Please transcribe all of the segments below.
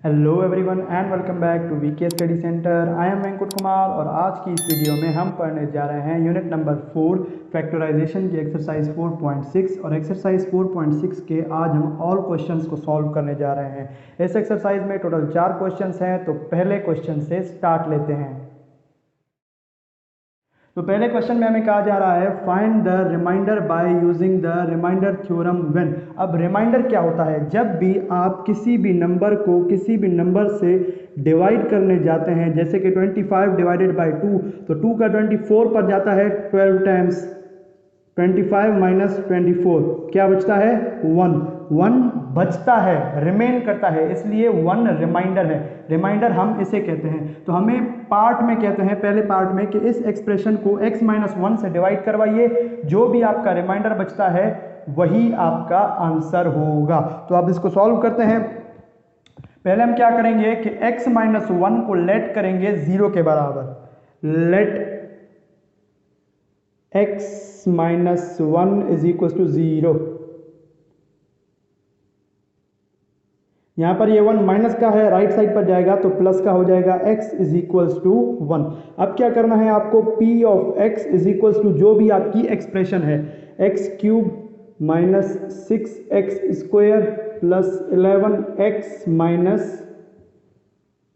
Hello everyone and welcome back to VK study centre. I am Venkat Kumar और आज की इस वीडियो में हम पढ़ने जा रहे हैं यूनिट नंबर 4 फैक्टराइजेशन की एक्सरसाइज 4.6 और एक्सरसाइज 4.6 के आज हम ऑल क्वेश्चंस को सॉल्व करने जा रहे हैं। इस एक्सरसाइज में टोटल 4 क्वेश्चंस हैं, तो पहले क्वेश्चन से स्टार्ट लेते हैं। तो पहले क्वेश्चन में हमें कहा जा रहा है find the remainder by using the remainder theorem when. अब रिमाइंडर क्या होता है? जब भी आप किसी भी नंबर को किसी भी नंबर से डिवाइड करने जाते हैं, जैसे कि 25 डिवाइडेड बाय 2, तो 2 का 24 पर जाता है 12 टाइम्स। 25 माइनस 24 क्या बचता है? 1 बचता है, रिमेन करता है, इसलिए 1 रिमाइंडर है। रिमाइंडर हम इसे कहते हैं। तो हमें पार्ट में कहते हैं, पहले पार्ट में, कि इस एक्सप्रेशन को x-1 से डिवाइड करवाइए, जो भी आपका रिमाइंडर बचता है वही आपका आंसर होगा। तो अब इसको सॉल्व करते हैं। पहले हम क्या करेंगे कि x-1 को लेट करेंगे 0 के बराबर। Let x-1 is equal to 0। यहां पर ये 1 माइनस का है, राइट साइड पर जाएगा तो प्लस का हो जाएगा। x is equals to 1। अब क्या करना है आपको? p of x is equals to जो भी आपकी एक्सप्रेशन है, x cube minus 6x square plus 11x minus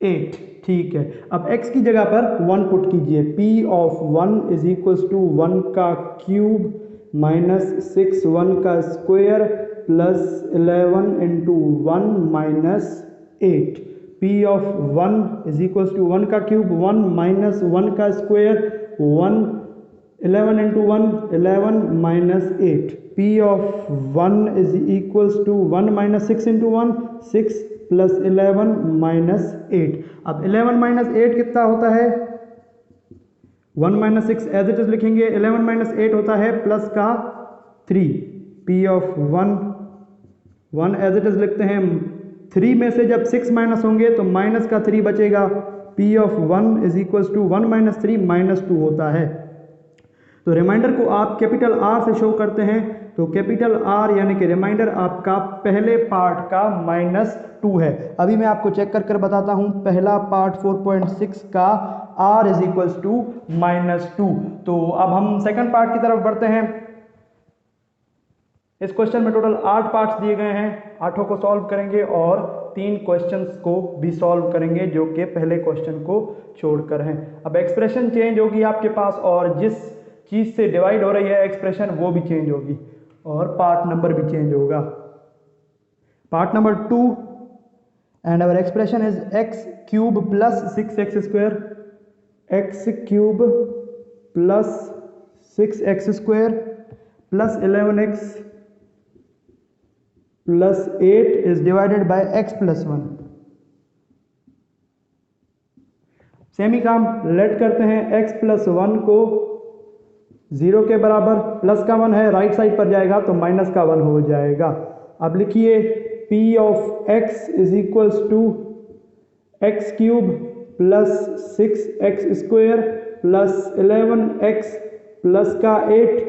8। ठीक है, अब x की जगह पर 1 पुट कीजिए। p of 1 is equals to 1 का क्यूब माइनस 6 1 का square plus 11 into 1 minus 8। p of 1 is equals to 1 का क्यूब 1 माइनस 1 का square 1 11 into 1 11 minus 8। p of 1 is equals to 1 minus 6 into 1 6 plus 11 minus 8। अब 11 minus 8 कितना होता है? 1 minus 6 as it is लिखेंगे। 11 minus 8 होता है प्लस का 3। p of 1 as it is लिखते हैं। 3 में से जब 6 माइनस होंगे तो माइनस का 3 बचेगा। p of 1 is equals to 1 minus 3 minus 2 होता है। तो रिमाइंडर को आप कैपिटल R से शो करते हैं, तो कैपिटल R यानी कि रिमाइंडर आपका पहले पार्ट का -2 है। अभी मैं आपको चेक कर बताता हूं। पहला पार्ट 4.6 का R इज इक्वल्स टू -2। तो अब हम सेकंड पार्ट की तरफ बढ़ते हैं। इस क्वेश्चन में टोटल 8 पार्ट्स दिए गए हैं, 8 को सॉल्व करेंगे और 3 क्वेश्चंस को भी सॉल्व करेंगे जो कि पहले क्वेश्चन को छोड़कर हैं। अब एक्सप्रेशन चेंज होगी आपके पास, और जिस चीज से डिवाइड हो रही है एक्सप्रेशन वो भी चेंज होगी, और पार्ट नंबर भी चेंज होगा। Part number 2 and our expression is x cube plus 6x square. x cube plus 6x square plus 11x plus 8 is divided bye x plus 1। Semi काम लेट करते हैं। x plus 1 को 0 के बराबर, plus का 1 है, राइट साइड पर जाएगा तो माइनस का 1 हो जाएगा। अब लिखिए p of x is equals to x cube plus 6x square plus 11x plus का 8।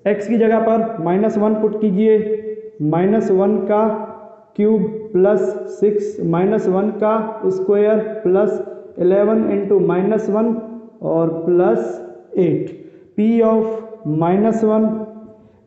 x की जगह पर -1 पुट कीजिए। -1 का क्यूब प्लस 6 -1 का स्क्वायर प्लस 11 इंटू -1 और प्लस 8। p ऑफ -1,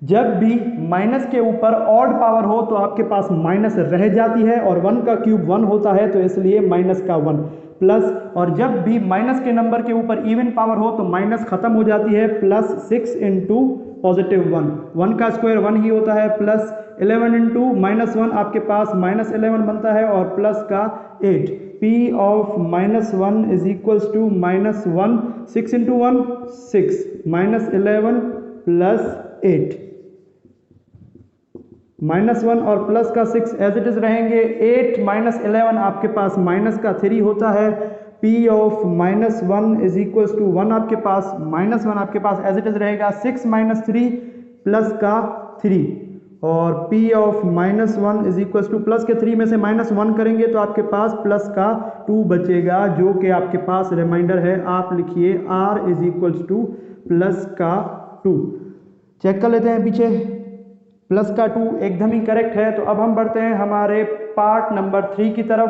जब भी माइनस के ऊपर ऑड पावर हो तो आपके पास माइनस रह जाती है, और 1 का क्यूब 1 होता है तो इसलिए माइनस का 1 प्लस, और जब भी माइनस के नंबर के ऊपर इवन पावर हो तो माइनस खत्म हो जाती है, प्लस 6 इंटू पॉजिटिव 1 का स्क्वायर 1 ही होता है, प्लस 11 इंटू -1 आपके पास -11 बनता है, और प्लस का 8। p of -1 is equals to -1 6 into 1 6 -11 plus 8। -1 और प्लस का 6 एज इट इज रहेंगे। 8 माइनस 11 आपके पास माइनस का 3 होता है। p of -1 is equals to 1 आपके पास, -1 आपके पास एज इट इज रहेगा। 6 माइनस 3 प्लस का 3, और p of -1 is equals two plus के 3 में से -1 करेंगे तो आपके पास प्लस का 2 बचेगा, जो कि आपके पास रिमाइंडर है। आप लिखिए r is equals two plus का 2। चेक कर लेते हैं पीछे। प्लस का 2 एकदम ही करेक्ट है। तो अब हम बढ़ते हैं हमारे पार्ट नंबर 3 की तरफ।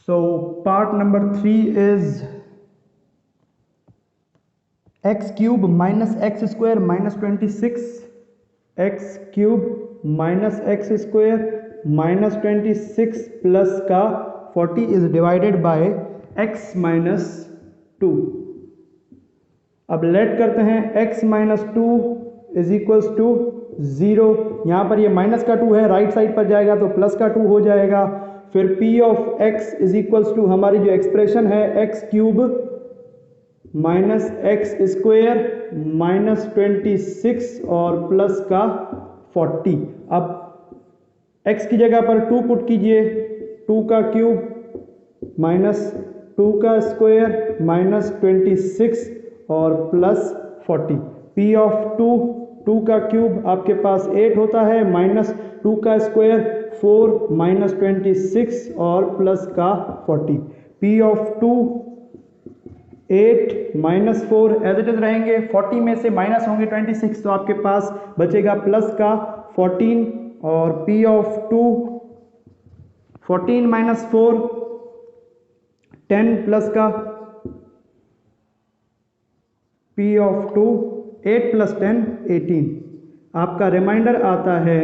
So part number 3 is x cube minus x square minus 26, x cube minus x square minus 26 plus का 40 is divided by x minus 2. अब लेट करते हैं x minus 2 is equals to 0. यहाँ पर ये माइनस का 2 है, राइट साइड पर जाएगा तो प्लस का 2 हो जाएगा. फिर p of x is equals to हमारी जो एक्सप्रेशन है x cube minus x square minus 26 और प्लस का 40. अब x की जगह पर 2 पुट कीजिए, 2 का क्यूब माइनस 2 का स्क्वेयर माइनस 26 और प्लस 40. p ऑफ 2 का क्यूब आपके पास 8 होता है, माइनस 2 का स्क्वायर 4 माइनस 26 और प्लस का 40. p of 2 8 minus 4 as it is रहेंगे, 40 में से माइनस होंगे 26 तो आपके पास बचेगा प्लस का 14. और p ऑफ 2 14 माइनस 4 10 प्लस का p ऑफ 2 8 प्लस 10 18. आपका रिमाइंडर आता है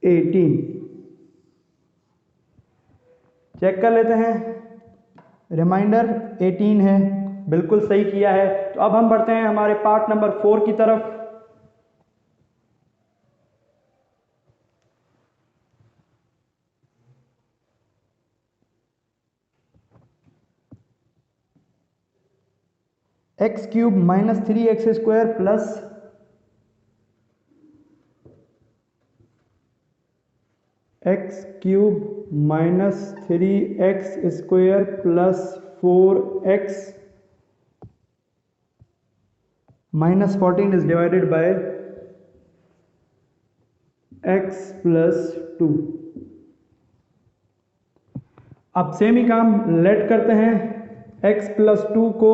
18. चेक कर लेते हैं, रिमाइंडर 18 है, बिल्कुल सही किया है. तो अब हम बढ़ते हैं हमारे पार्ट नंबर 4 की तरफ. X cube minus 3x square plus x cube minus 3x square plus 4x minus 14 is divided bye x plus 2. अब सेम ही काम लेट करते हैं. x प्लस 2 को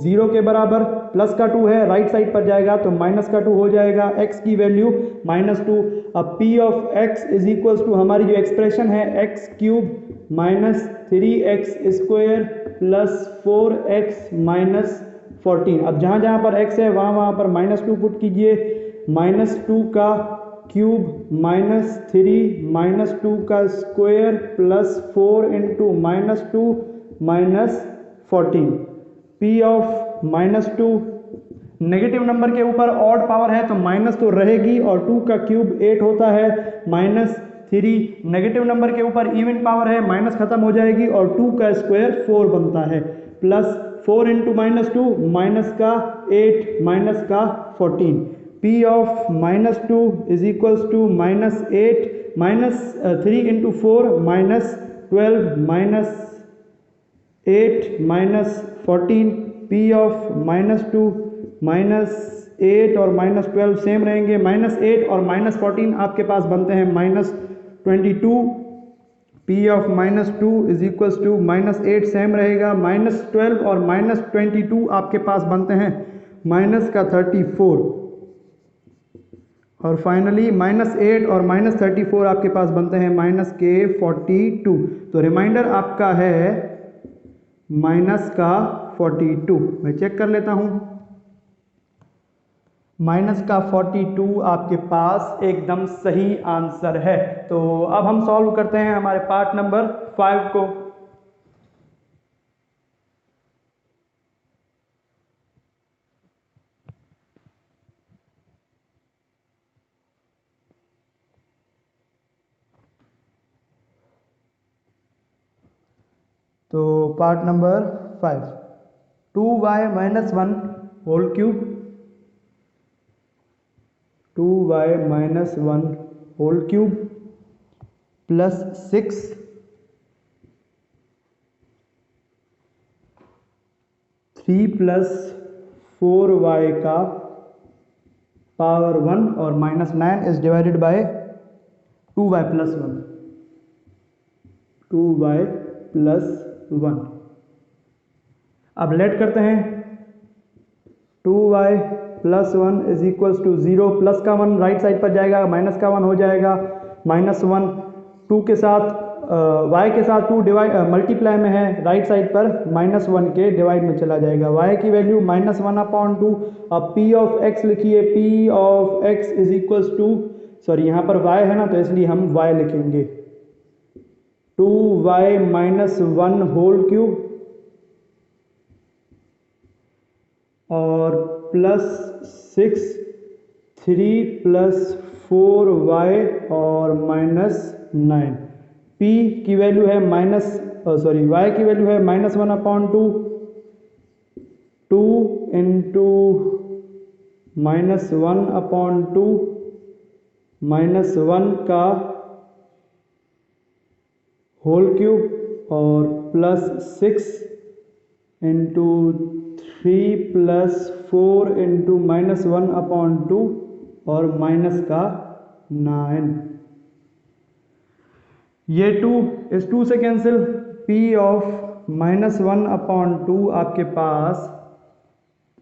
0 के बराबर, प्लस का 2 है, राइट साइड पर जाएगा तो माइनस का 2 हो जाएगा, x की वैल्यू माइनस 2. अब p of x is equals to हमारी जो एक्सप्रेशन है x cube minus 3x square plus 4x minus 14. अब जहाँ जहाँ पर x है वहाँ पर माइनस 2 पुट कीजिए, माइनस 2 का क्यूब माइनस 3 माइनस 2 का square plus 4 into minus 2 minus 14. p of minus 2 negative number के ऊपर ऑड पावर है तो माइनस तो रहेगी और 2 का क्यूब 8 होता है, माइनस 3 नेगेटिव नंबर के ऊपर इवन पावर है, माइनस खत्म हो जाएगी और 2 का स्क्वायर 4 बनता है, प्लस 4 इंटू माइनस 2 माइनस का 8 माइनस का 14. p of minus 2 is equals to minus 8 minus 3 into 4 minus 12 minus 8 minus 14. p of minus 2 minus 8 और माइनस 12 सेम रहेंगे, माइनस 8 और माइनस 14 आपके पास बनते हैं minus 22. p of minus 2 is equals to minus 8 same रहेगा, माइनस 12 और माइनस 22 आपके पास बनते हैं माइनस का 34. और फाइनली माइनस 8 और माइनस 34 आपके पास बनते हैं माइनस के 42. तो रिमाइंडर आपका है माइनस का 42. मैं चेक कर लेता हूं, माइनस का 42 आपके पास एकदम सही आंसर है. तो अब हम सॉल्व करते हैं हमारे पार्ट नंबर 5 को. तो part number 5, 2y minus 1 whole cube, 2y minus 1 whole cube plus 6 3 plus 4y का पावर 1 और minus 9 is divided by 2y plus 1, 2y plus 1. अब लेट करते हैं, 2y plus 1 is equals to 0, plus का 1 right side पर जाएगा, minus का 1 हो जाएगा, माइनस 1 2 के साथ y के साथ 2 डिवाइड मल्टीप्लाई में है, राइट साइड पर -1 के डिवाइड में चला जाएगा। y की वैल्यू -1/2। अब p ऑफ x लिखिए, p of x is equals to, sorry यहाँ पर y है ना तो इसलिए हम y लिखेंगे, 2y - 1 होल क्यूब और +6, 3 + 4y और -9। p की वैल्यू है y की वैल्यू है -1/2, 2 इंटू -1/2 -1 का होल क्यूब और +6 इंटू 3 + 4 इंटू -1/2 और माइनस का 9। ये 2 इस 2 से कैंसिल, p ऑफ -1/2 आपके पास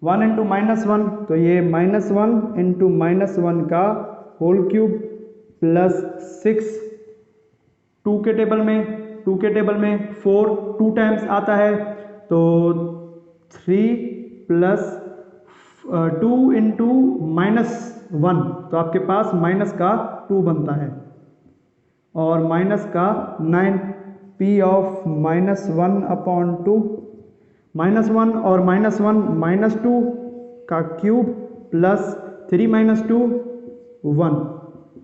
1 इंटू -1 तो ये -1 इंटू -1 का होल क्यूब +6, 2 के टेबल में 4 2 टाइम्स आता है तो 3 + 2 इंटू -1 तो आपके पास माइनस का 2 बनता है और माइनस का 9। p ऑफ -1/2 -1 और -1 -2 का क्यूब +3 - 2 1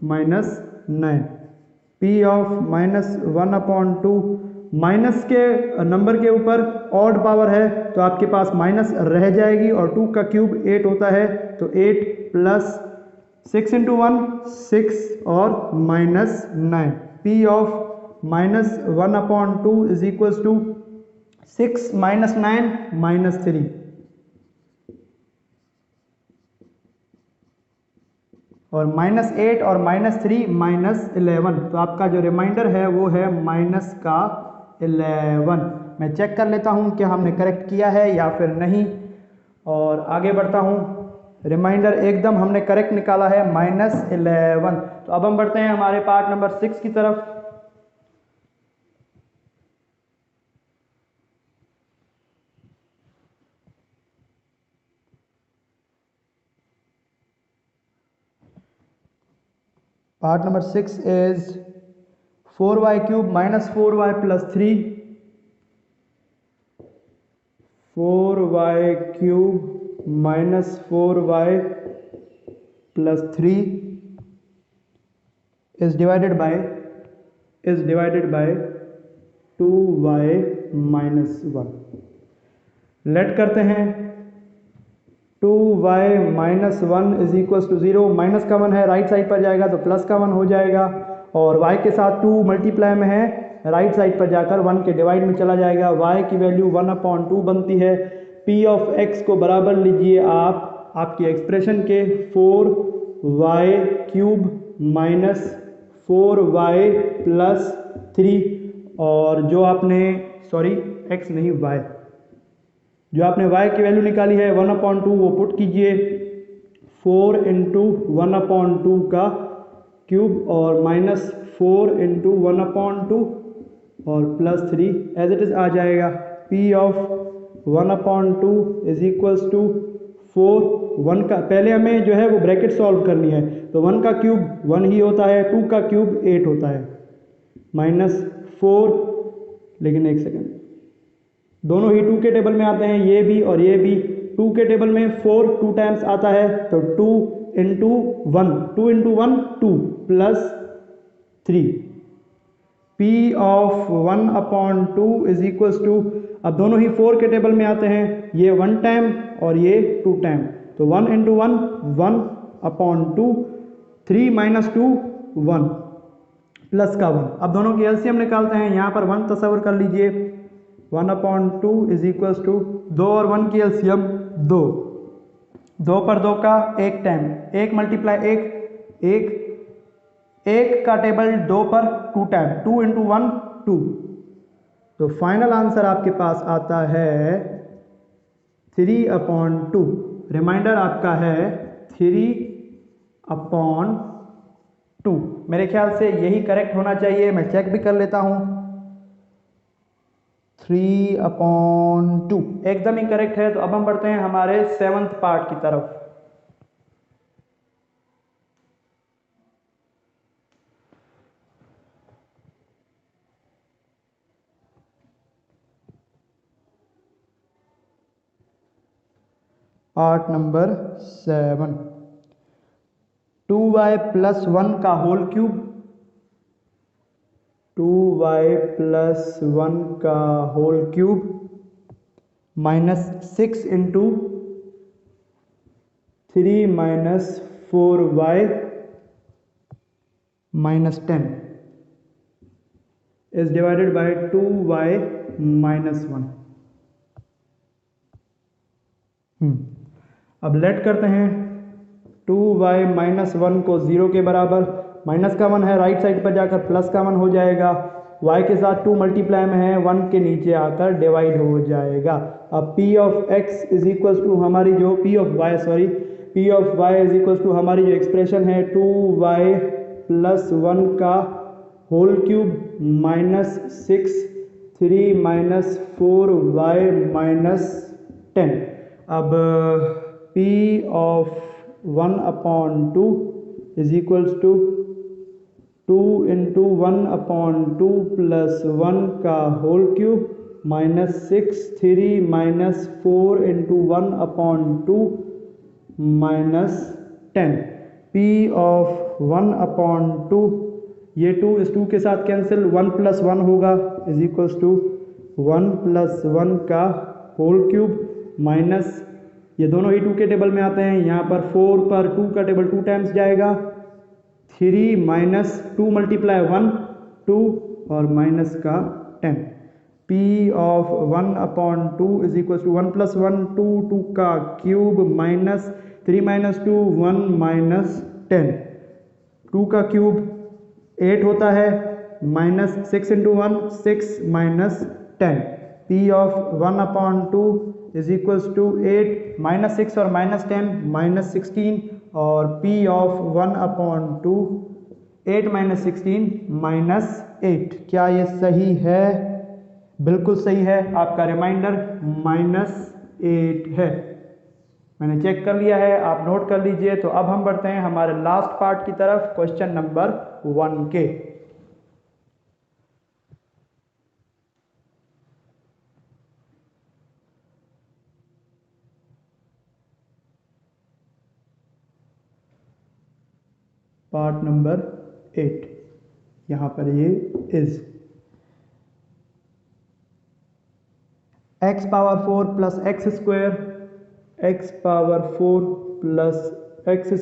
-9। p ऑफ -1/2 माइनस के नंबर के ऊपर ऑड पावर है तो आपके पास माइनस रह जाएगी और 2 का क्यूब 8 होता है तो 8 + 6 इंटू 1 6 और -9। p of -1/2 is equals to 6 - 9 -3। और -8 और -3 -11 तो आपका जो रिमाइंडर है वो है -11। मैं चेक कर लेता हूँ कि हमने करेक्ट किया है या फिर नहीं और आगे बढ़ता हूँ। रिमाइंडर एकदम हमने करेक्ट निकाला है -11। तो अब हम बढ़ते हैं हमारे पार्ट नंबर 6 की तरफ। Part number 6 is 4y cube minus 4y plus 3. 4y cube minus 4y plus 3 is divided by 2y minus 1. Late करते हैं 2y - 1 is equals to 0। Minus का 1 है, राइट साइड पर जाएगा तो प्लस का 1 हो जाएगा और y के साथ 2 मल्टीप्लाई में है, राइट साइड पर जाकर 1 के डिवाइड में चला जाएगा। y की वैल्यू 1/2 बनती है। p ऑफ x को बराबर लीजिए आप आपकी एक्सप्रेशन के 4y cube minus 4y plus 3 और जो आपने x नहीं y जो आपने y की वैल्यू निकाली है 1/2 वो पुट कीजिए। 4 इंटू 1/2 का क्यूब और -4 इंटू 1/2 और +3 एज इट इज़ आ जाएगा। p of 1/2 is equals to 4। 1 का पहले हमें जो है वो ब्रैकेट सॉल्व करनी है तो 1 का क्यूब 1 ही होता है, 2 का क्यूब 8 होता है, -4 लेकिन एक सेकेंड, दोनों ही 2 के टेबल में आते हैं, ये भी और ये भी। 2 के टेबल में 4 2 टाइम्स आता है तो 2 into 1 2 plus 3। p of 1/2 is equals to, अब दोनों ही 4 के टेबल में आते हैं, ये 1 टाइम और ये 2 टाइम तो 1 इंटू 1 1/2, 3 - 2 1 प्लस का 1। अब दोनों की एलसीएम निकालते हैं, यहाँ पर 1 तस्वर कर लीजिए। 1/2 इज इक्वल्स टू 2 और 1 की एलसीएम 2, 2 पर 2 का 1 टाइम, 1 मल्टीप्लाई 1 का टेबल 2 पर 2 टाइम, 2 इंटू 1 2। तो फाइनल आंसर आपके पास आता है 3/2। रिमाइंडर आपका है 3/2 मेरे ख्याल से यही करेक्ट होना चाहिए, मैं चेक भी कर लेता हूँ। 3/2 एकदम ही करेक्ट है। तो अब हम बढ़ते हैं हमारे 7th पार्ट की तरफ। पार्ट नंबर 7, 2y + 1 का होल क्यूब, 2y + 1 का whole cube -6 × 3 - 4y - 10 is divided by 2y - 1। अब लेट करते हैं 2y - 1 को 0 के बराबर, माइनस का 1 है राइट साइड पर जाकर प्लस का 1 हो जाएगा, y के साथ 2 मल्टीप्लाई में है 1 के नीचे आकर डिवाइड हो जाएगा। अब p of x is equal to हमारी जो p of y is equal to हमारी जो एक्सप्रेशन है 2y + 1 का होल क्यूब -6 3 - 4y - 10। अब p of 1/2 is equals to 2 × 1/2 + 1 का होल क्यूब -6 3 - 4 × 1/2 -10। p ऑफ 1/2, ये 2 इस 2 के साथ कैंसिल, 1 + 1 होगा इज इक्वल्स टू 1 + 1 का होल क्यूब माइनस, ये दोनों ही 2 के टेबल में आते हैं, यहाँ पर 4 पर 2 का टेबल 2 टाइम्स जाएगा, 3 - 2 × 1 2 और माइनस का 10। p of 1/2 is equal to 1 + 1 2 2 का क्यूब माइनस 3 - 2 1 - 10, 2 का क्यूब 8 होता है, -6 × 1 6 - 10। p of 1/2 is equals to 8 -6 और -10 -16, और p ऑफ 1/2 8 - 16 -8। क्या ये सही है? बिल्कुल सही है, आपका रिमाइंडर -8 है। मैंने चेक कर लिया है, आप नोट कर लीजिए। तो अब हम बढ़ते हैं हमारे लास्ट पार्ट की तरफ, क्वेश्चन नंबर 1 के। पार्ट नंबर 8, यहाँ पर ये is x power 4 + x² x power 4 + x²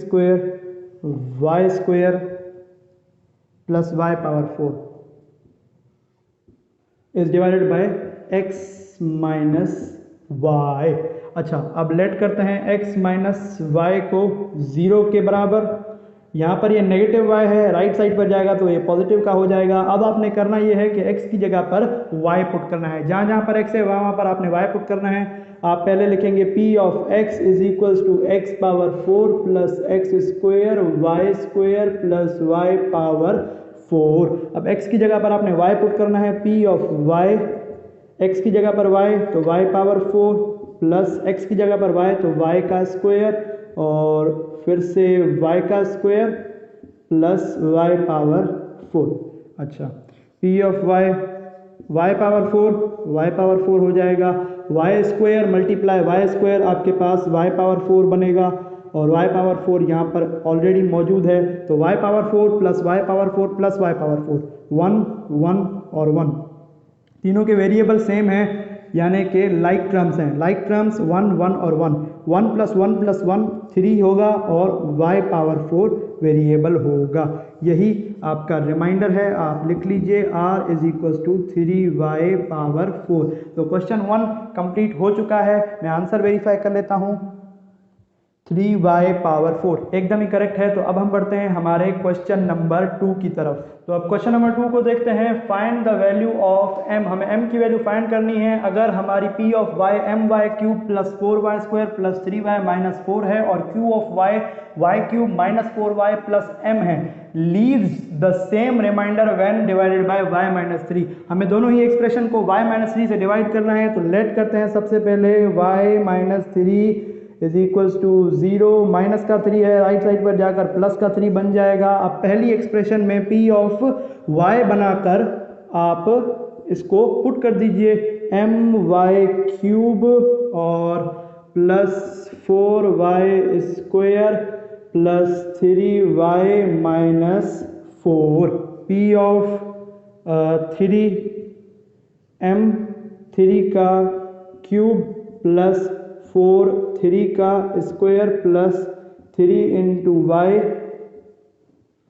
y² + y power 4 is divided bye x - y। अच्छा, अब लेट करते हैं x - y को 0 के बराबर, यहाँ पर ये नेगेटिव y है, राइट साइड पर जाएगा तो ये पॉजिटिव का हो जाएगा। अब आपने करना ये है कि x की जगह पर y पुट करना है, जहाँ जहाँ पर x है वहाँ पर आपने y पुट करना है। आप पहले लिखेंगे p of x is equals to x power 4 + x² y² + y power 4। अब x की जगह पर आपने y पुट करना है, p ऑफ y, x की जगह पर y तो y पावर 4 प्लस x की जगह पर y तो y का स्क्वायर, और फिर से y का स्क्वायर प्लस y पावर 4। अच्छा, p ऑफ y पावर 4 हो जाएगा, y² मल्टीप्लाई y², आपके पास y पावर 4 बनेगा, और y पावर 4 यहाँ पर ऑलरेडी मौजूद है, तो y power 4 + y power 4 + y power 4 1 1 और 1, तीनों के वेरिएबल सेम हैं, यानी कि लाइक टर्म्स हैं, लाइक टर्म्स 1 1 और 1 1 + 1 + 1 3 होगा, और y पावर 4 वेरिएबल होगा। यही आपका रिमाइंडर है, आप लिख लीजिए r is equal to 3y power 4। तो क्वेश्चन 1 कंप्लीट हो चुका है, मैं आंसर वेरीफाई कर लेता हूँ, 3y पावर 4 एकदम ही करेक्ट है। तो अब हम बढ़ते हैं हमारे क्वेश्चन नंबर 2 की तरफ। तो अब क्वेश्चन नंबर 2 को देखते हैं, find the value of m। हमें m की वैल्यू फाइंड करनी है अगर हमारी p of y my³ + 4y² + 3y - 4 है, और q of y y³ - 4y + m है। Leaves the same remainder when divided by y minus 3। हमें दोनों ही एक्सप्रेशन को y माइनस 3 से डिवाइड करना है, तो लेट करते हैं सबसे पहले y minus 3 is equals to 0, minus का 3 है, राइट साइड पर जाकर प्लस का 3 बन जाएगा। अब पहली एक्सप्रेशन में p ऑफ y बनाकर आप इसको पुट कर दीजिए, my क्यूब और plus 4y square plus 3y minus 4, p of 3m 3 का क्यूब प्लस 4 3 का square plus 3 into y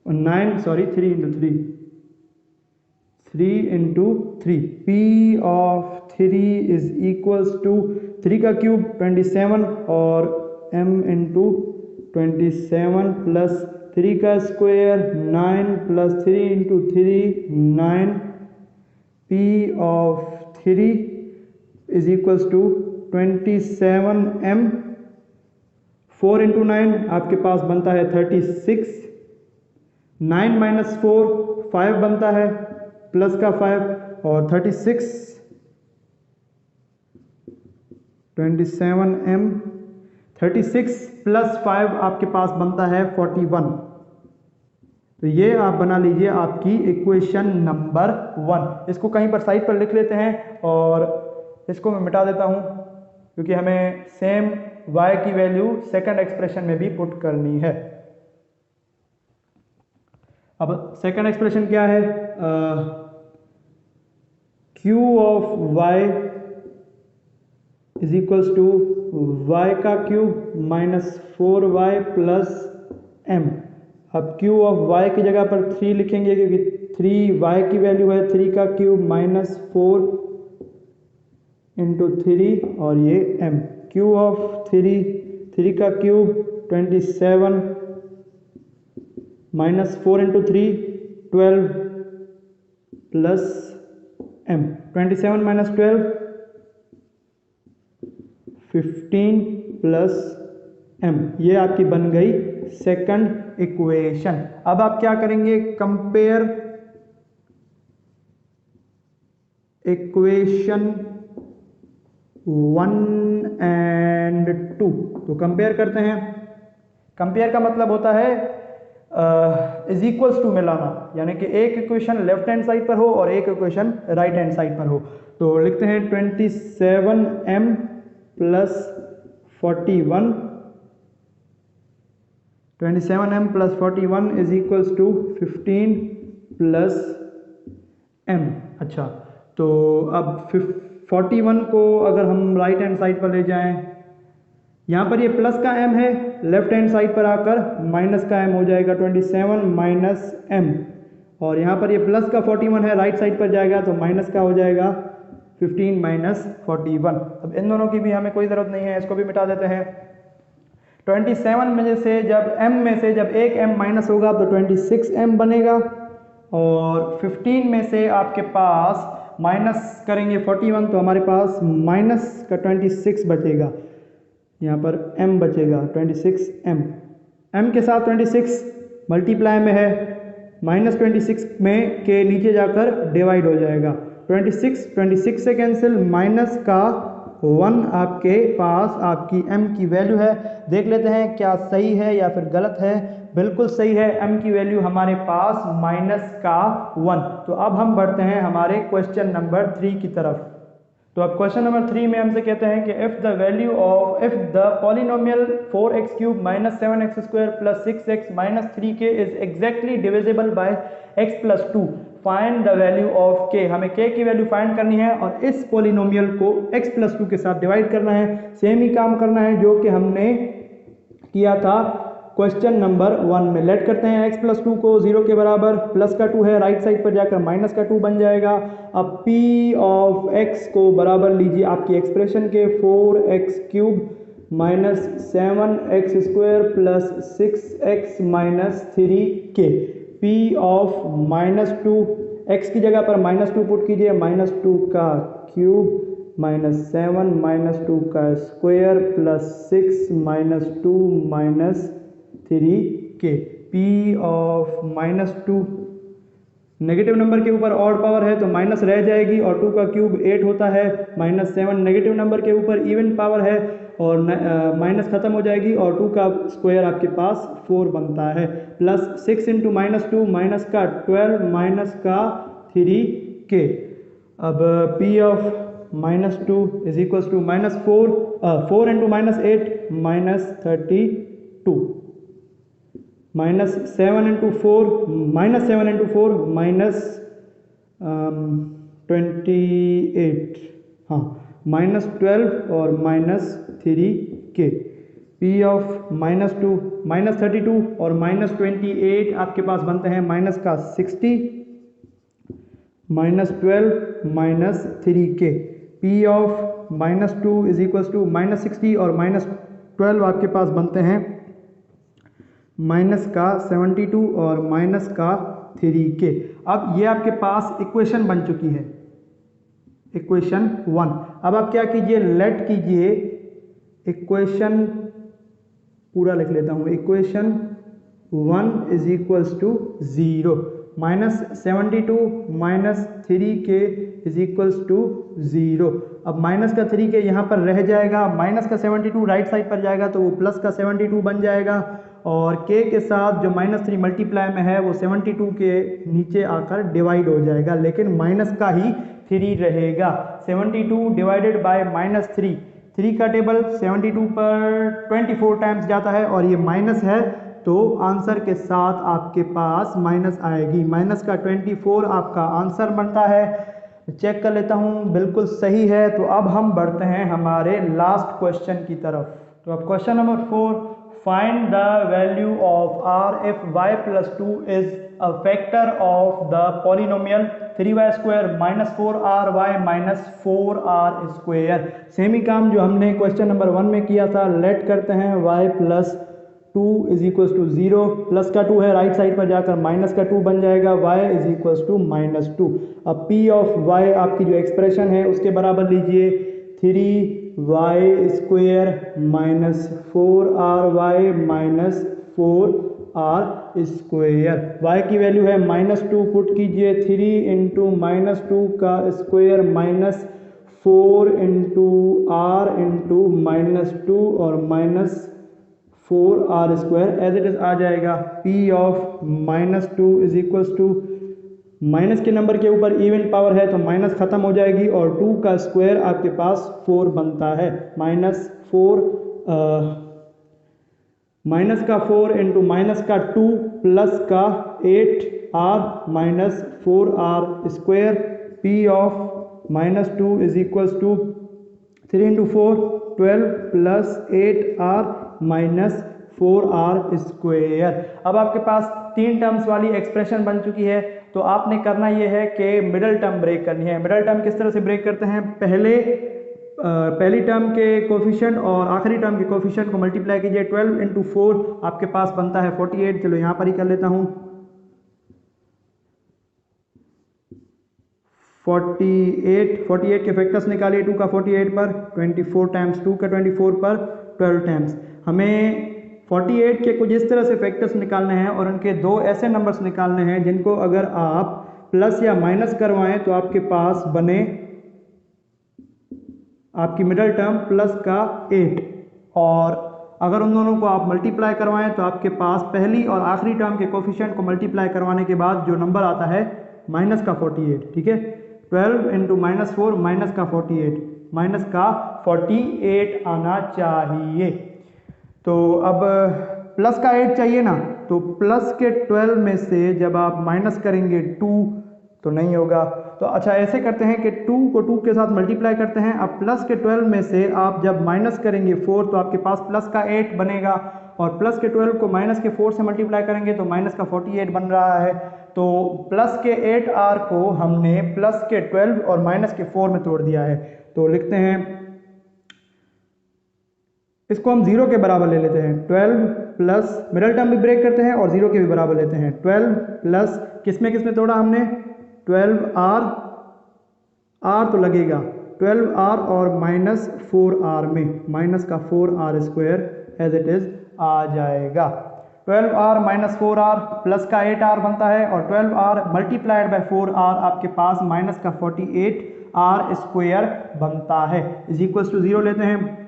9 sorry 3 into 3 p of 3 is equals to 3 का क्यूब 27 और m इंटू 27 प्लस 3 का square 9 plus 3 into 3 9, p of 3 is equals to 27m 4 into 9 आपके पास बनता है 36, 9 minus 4 5 बनता है, प्लस का 5 और 36 27m 36 प्लस 5 आपके पास बनता है 41। तो ये आप बना लीजिए आपकी इक्वेशन नंबर 1। इसको कहीं पर साइड पर लिख लेते हैं और इसको मैं मिटा देता हूं क्योंकि हमें सेम y की वैल्यू सेकंड एक्सप्रेशन में भी पुट करनी है। अब सेकंड एक्सप्रेशन क्या है, q of y is equals to y का cube minus 4y plus m। अब q ऑफ y की जगह पर 3 लिखेंगे क्योंकि 3y की वैल्यू है, 3 का क्यूब माइनस 4 इंटू 3 और ये m, q ऑफ 3 का cube 27 minus 4 into 3 12 plus m, 27 minus 12 15 plus m। ये आपकी बन गई सेकंड इक्वेशन। अब आप क्या करेंगे, कंपेयर इक्वेशन 1 एंड 2। तो कंपेयर करते हैं। कंपेयर का मतलब होता है इज इक्वल्स टू में लाना, यानी कि एक इक्वेशन लेफ्ट हैंड साइड पर हो और एक इक्वेशन राइट हैंड साइड पर हो। तो लिखते हैं 27m plus 41, 27m plus 41 is equals to 15 plus m। अच्छा, तो अब 41 को अगर हम राइट हैंड साइड पर ले जाएं, यहाँ पर ये प्लस का m है, लेफ्ट हैंड साइड पर आकर माइनस का m हो जाएगा 27 माइनस m, और यहाँ पर ये प्लस का 41 है, राइट साइड पर जाएगा तो माइनस का हो जाएगा 15 माइनस 41। अब इन दोनों की भी हमें कोई ज़रूरत नहीं है, इसको भी मिटा देते हैं। 27 में से जब m में से जब एक m माइनस होगा तो 26m बनेगा, और 15 में से आपके पास माइनस करेंगे 41 तो हमारे पास माइनस का 26 बचेगा, यहाँ पर m बचेगा 26m, m के साथ 26 मल्टीप्लाई में है, माइनस 26 में के नीचे जाकर डिवाइड हो जाएगा, 26 से कैंसिल, माइनस का 1 आपके पास आपकी m की वैल्यू है। देख लेते हैं क्या सही है या फिर गलत है। बिल्कुल सही है, m की वैल्यू हमारे पास माइनस का 1। तो अब हम बढ़ते हैं हमारे क्वेश्चन नंबर 3 की तरफ। तो अब क्वेश्चन नंबर 3 में हमसे कहते हैं कि if the polynomial 4x cube minus 7x square plus 6x minus 3k is exactly divisible by x plus 2, find the value of k। हमें k की वैल्यू फाइंड करनी है और इस पॉलिनोमियल को x प्लस 2 के साथ डिवाइड करना है। सेम ही काम करना है जो कि हमने किया था क्वेश्चन नंबर 1 में। लेट करते हैं x प्लस 2 को 0 के बराबर, प्लस का 2 है, राइट साइड पर जाकर माइनस का 2 बन जाएगा। अब p ऑफ x को बराबर लीजिए आपकी एक्सप्रेशन के 4x cube minus 7x square plus 6x minus 3k। p of minus 2, x की जगह पर माइनस 2 पुट कीजिए, माइनस 2 का क्यूब माइनस 7 माइनस 2 का square plus 6 minus 2 minus 3k। P of -2, negative number के ऊपर ऑड पावर है तो माइनस रह जाएगी और 2 का क्यूब 8 होता है। -7 नेगेटिव नंबर के ऊपर इवन पावर है और माइनस खत्म हो जाएगी और 2 का स्क्वायर आपके पास 4 बनता है। प्लस 6 इंटू -2 माइनस का 12 माइनस का 3k। अब p of -2 is equals to -4 into -8 -32 -7 into 4 -28, हाँ -12 और -3k। p ऑफ -2 -32 और -28 आपके पास बनते हैं माइनस का 60 -12 -3k। p of -2 is equals to -60 और -12 आपके पास बनते हैं माइनस का 72 और माइनस का 3k। अब ये आपके पास इक्वेशन बन चुकी है, इक्वेशन 1। अब आप क्या कीजिए, लेट कीजिए इक्वेशन, पूरा लिख लेता हूँ, equation 1 is equals to 0, -72 -3k is equals to 0। अब माइनस का 3k यहाँ पर रह जाएगा, माइनस का 72 राइट साइड पर जाएगा तो वो प्लस का 72 बन जाएगा और k के साथ जो -3 मल्टीप्लाई में है वो 72 के नीचे आकर डिवाइड हो जाएगा, लेकिन माइनस का ही 3 रहेगा। 72 डिवाइडेड बाय -3, 3 का टेबल 72 पर 24 टाइम्स जाता है और ये माइनस है तो आंसर के साथ आपके पास माइनस आएगी। माइनस का 24 आपका आंसर बनता है। चेक कर लेता हूँ, बिल्कुल सही है। तो अब हम बढ़ते हैं हमारे लास्ट क्वेश्चन की तरफ। तो अब question number 4, find the value of r if y plus 2 is a factor of the polynomial 3y² minus 4ry minus 4r square। Same ही काम जो हमने क्वेश्चन नंबर 1 में किया था। लेट करते हैं y plus 2 is equals to 0, plus का 2 है राइट साइड पर जाकर माइनस का 2 बन जाएगा, y इज इक्वल्स टू -2। अब p ऑफ y आपकी जो एक्सप्रेशन है उसके बराबर लीजिए 3y² minus 4ry minus 4r²। y की वैल्यू है -2, पुट कीजिए 3 इंटू -2 का square minus 4 into r into -2 और minus 4r² as it is आ जाएगा। p of -2 is equals to, minus के नंबर के ऊपर इवन पावर है तो माइनस खत्म हो जाएगी और 2 का स्क्वायर आपके पास 4 बनता है। माइनस का 4 इंटू माइनस का 2 प्लस का 8r minus 4r²। p of -2 is equals to 3 into 4 12 plus 8r minus 4r²। अब आपके पास 3 टर्म्स वाली एक्सप्रेशन बन चुकी है। तो आपने करना ये है कि मिडल टर्म ब्रेक करनी है। मिडल टर्म किस तरह से ब्रेक करते हैं, पहली टर्म के कोफिशिएंट और आखिरी टर्म के कोफिशिएंट को मल्टीप्लाई कीजिए। 12 इंटू 4 आपके पास बनता है 48। चलो यहाँ पर ही कर लेता हूँ, 48 के फैक्टर्स निकालिए 2 का 48 पर, 24 टाइम्स 2 का 24 पर 12 टाइम्स। हमें 48 के कुछ इस तरह से फैक्टर्स निकालने हैं और उनके 2 ऐसे नंबर्स निकालने हैं जिनको अगर आप प्लस या माइनस करवाएं तो आपके पास बने आपकी मिडल टर्म प्लस का 8, और अगर उन दोनों को आप मल्टीप्लाई करवाएं तो आपके पास पहली और आखिरी टर्म के कोफिशिएंट को मल्टीप्लाई करवाने के बाद जो नंबर आता है माइनस का 48। ठीक है, 12 इंटू -4 माइनस का 48 आना चाहिए। तो अब प्लस का 8 चाहिए ना, तो प्लस के 12 में से जब आप माइनस करेंगे 2 तो नहीं होगा। तो अच्छा ऐसे करते हैं कि 2 को 2 के साथ मल्टीप्लाई करते हैं। अब प्लस के 12 में से आप जब माइनस करेंगे 4 तो आपके पास प्लस का 8 बनेगा, और प्लस के 12 को माइनस के 4 से मल्टीप्लाई करेंगे तो माइनस का 48 बन रहा है। तो प्लस के 8r को हमने प्लस के 12 और माइनस के 4 में तोड़ दिया है। तो लिखते हैं, इसको हम 0 के बराबर ले लेते हैं। 12 प्लस, मिडल टर्म भी ब्रेक करते हैं और 0 के भी बराबर लेते हैं। 12 प्लस किसमें किसमें तोड़ा हमने, 12r, r तो लगेगा 12r और माइनस 4r में, माइनस का 4r² एज इट इज आ जाएगा। 12r माइनस 4r प्लस का 8r बनता है, और 12r मल्टीप्लाइड बाय 4r आपके पास माइनस का 48r स्क्वायर बनता है, इज इक्वल्स टू 0 लेते हैं।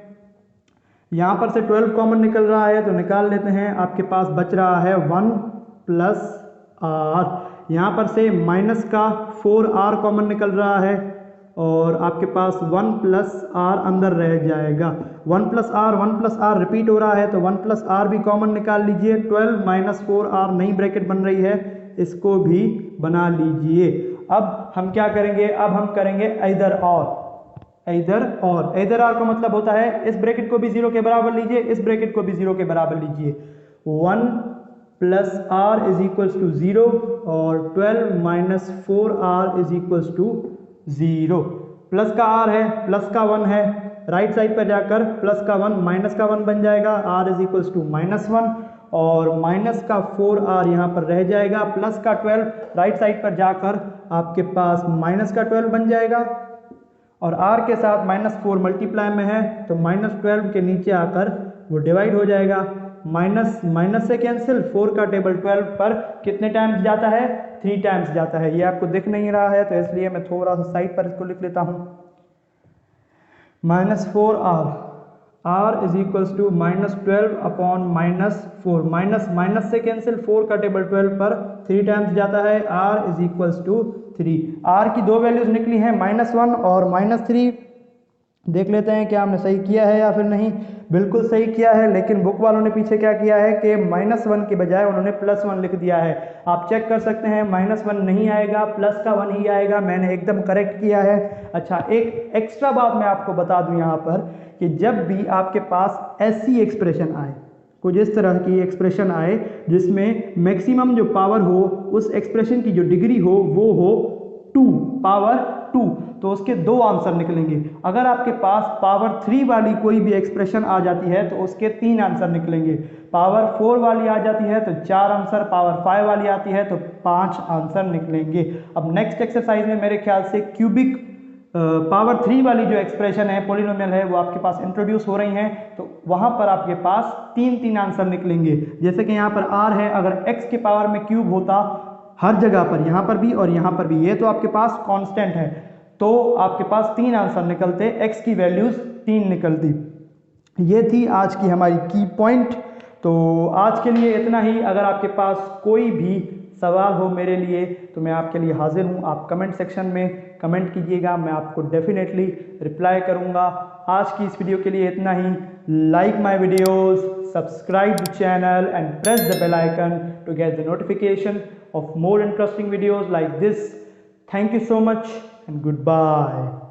यहाँ पर से 12 कॉमन निकल रहा है तो निकाल लेते हैं, आपके पास बच रहा है 1 प्लस r। यहाँ पर से माइनस का 4r कॉमन निकल रहा है और आपके पास 1 प्लस r अंदर रह जाएगा। 1 प्लस r रिपीट हो रहा है तो 1 प्लस r भी कॉमन निकाल लीजिए। 12 माइनस 4r नई ब्रैकेट बन रही है, इसको भी बना लीजिए। अब हम क्या करेंगे, अब हम करेंगे इधर और। इधर आर का मतलब होता है इस ब्रैकेट को भी 0 के बराबर लीजिए, इस ब्रैकेट को भी 0 के बराबर लीजिए। 1 plus r is equals to 0 और 12 minus 4r is equals to 0। Plus का r है, प्लस का 1 है, राइट साइड पर जाकर प्लस का 1 माइनस का 1 बन जाएगा, r is equals to minus 1 और माइनस का 4r यहाँ पर रह जाएगा, प्लस का 12 राइट साइड पर जाकर आपके पास माइनस का 12 बन जाएगा और r के साथ माइनस 4 मल्टीप्लाई में है तो माइनस 12 के नीचे आकर वो डिवाइड हो जाएगा। माइनस माइनस से कैंसिल, 4 का टेबल 12 पर कितने टाइम्स जाता है, 3 टाइम्स जाता है। ये आपको दिख नहीं रहा है तो इसलिए मैं थोड़ा सा साइड पर इसको लिख लेता हूँ। Minus 4r, r is equals to minus 12 upon minus 4। Minus minus से कैंसिल, 4 का टेबल 12 पर 3 टाइम्स जाता है, r is equals to 3। r की दो वैल्यूज निकली हैं, -1 और -3। देख लेते हैं क्या हमने सही किया है या फिर नहीं। बिल्कुल सही किया है, लेकिन बुक वालों ने पीछे क्या किया है कि -1 के बजाय उन्होंने +1 लिख दिया है। आप चेक कर सकते हैं, -1 नहीं आएगा, प्लस का 1 ही आएगा। मैंने एकदम करेक्ट किया है। अच्छा, एक एक्स्ट्रा बात मैं आपको बता दूं यहाँ पर कि जब भी आपके पास ऐसी एक्सप्रेशन आए, कुछ इस तरह की एक्सप्रेशन आए जिसमें मैक्सिमम जो पावर हो, उस एक्सप्रेशन की जो डिग्री हो वो हो 2 पावर 2, तो उसके 2 आंसर निकलेंगे। अगर आपके पास पावर 3 वाली कोई भी एक्सप्रेशन आ जाती है तो उसके 3 आंसर निकलेंगे। पावर 4 वाली आ जाती है तो 4 आंसर, पावर 5 वाली आती है तो 5 आंसर निकलेंगे। अब नेक्स्ट एक्सरसाइज में मेरे ख्याल से क्यूबिक पावर 3 वाली जो एक्सप्रेशन है, पॉलिनोमियल है, वो आपके पास इंट्रोड्यूस हो रही हैं, तो वहां पर आपके पास 3 आंसर निकलेंगे। जैसे कि यहाँ पर r है, अगर x के पावर में क्यूब होता हर जगह पर, यहाँ पर भी और यहाँ पर भी, ये तो आपके पास कांस्टेंट है, तो आपके पास 3 आंसर निकलते, x की वैल्यूज 3 निकलती। ये थी आज की हमारी की पॉइंट। तो आज के लिए इतना ही। अगर आपके पास कोई भी सवाल हो मेरे लिए तो मैं आपके लिए हाजिर हूँ। आप कमेंट सेक्शन में कमेंट कीजिएगा, मैं आपको डेफिनेटली रिप्लाई करूँगा। आज की इस वीडियो के लिए इतना ही। Like my videos, subscribe the channel and press the bell icon to get the notification of more interesting videos like this. Thank you so much and goodbye.